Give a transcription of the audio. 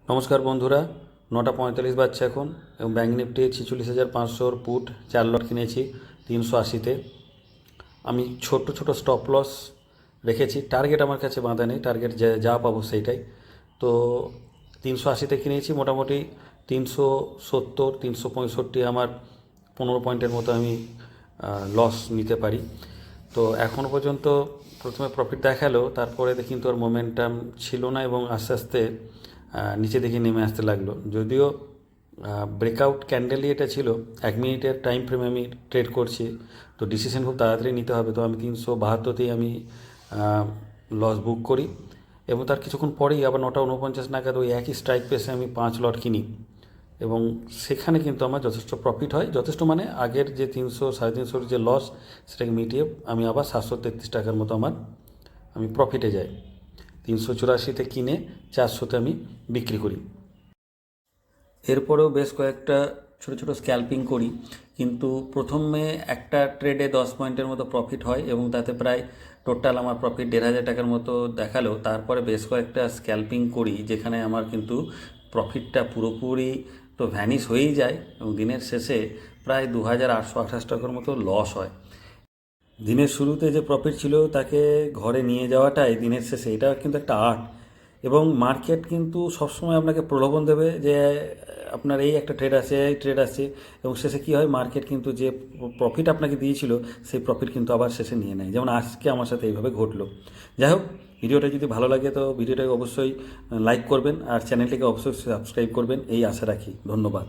নমস্কার বন্ধুরা, 9:45 বাজছে এখন এবং ব্যাঙ্ক নিফটি 46,500 পুট 4 লট কিনেছি 380-তে। আমি ছোট ছোট স্টপ লস রেখেছি, টার্গেট আমার কাছে বাঁধা নেই, টার্গেট যা পাবো সেইটাই। তো 380-তে কিনেছি, মোটামুটি 370, 365 আমার 15 পয়েন্টের মতো আমি লস নিতে পারি। তো এখনও পর্যন্ত প্রথমে প্রফিট দেখালো, তারপরে কিন্তু আর মোমেন্টাম ছিল না এবং আস্তে আস্তে নিচে দিকে নেমে আসতে লাগলো। যদিও ব্রেকআউট ক্যান্ডেলই এটা ছিল, 1 মিনিটের টাইম ফ্রেমে আমি ট্রেড করছি, তো ডিসিশন খুব তাড়াতাড়ি নিতে হবে। তো আমি 372তেই আমি লস বুক করি এবং তার কিছুক্ষণ পরেই আবার 9:49 নাগাদ ওই একই স্ট্রাইক পেসে আমি 5 লট কিনি এবং সেখানে কিন্তু আমার যথেষ্ট প্রফিট হয়। যথেষ্ট মানে আগের যে 300-350 যে লস, সেটাকে মিটিয়ে আমি আবার 733 টাকার মতো আমি প্রফিটে যাই। 384-তে কিনে 400-তে আমি বিক্রি করি। এরপরেও বেশ কয়েকটা ছোটো ছোটো স্ক্যাল্পিং করি, কিন্তু প্রথমে একটা ট্রেডে 10 পয়েন্টের মতো প্রফিট হয় এবং তাতে প্রায় টোটাল আমার প্রফিট 1,500 টাকার মতো দেখালো। তারপরে বেশ কয়েকটা স্ক্যাল্পিং করি যেখানে আমার কিন্তু প্রফিটটা পুরোপুরি তো ভ্যানিশ হয়েই যায় এবং দিনের শেষে প্রায় 2,828 টাকার মতো লস হয়। দিনের শুরুতে যে প্রফিট ছিল তাকে ঘরে নিয়ে যাওয়াটাই দিনের শেষে এটা কিন্তু একটা আর্ট। এবং মার্কেট কিন্তু সবসময় আপনাকে প্রলোভন দেবে যে আপনার এই একটা ট্রেড আছে, এই ট্রেড আছে, এবং শেষে কী হয়, মার্কেট কিন্তু যে প্রফিট আপনাকে দিয়েছিল সেই প্রফিট কিন্তু আবার শেষে নিয়ে নেয়, যেমন আজকে আমার সাথে এইভাবে ঘটলো। যাই হোক, ভিডিওটা যদি ভালো লাগে তো ভিডিওটাকে অবশ্যই লাইক করবেন আর চ্যানেলটিকে অবশ্যই সাবস্ক্রাইব করবেন, এই আশা রাখি। ধন্যবাদ।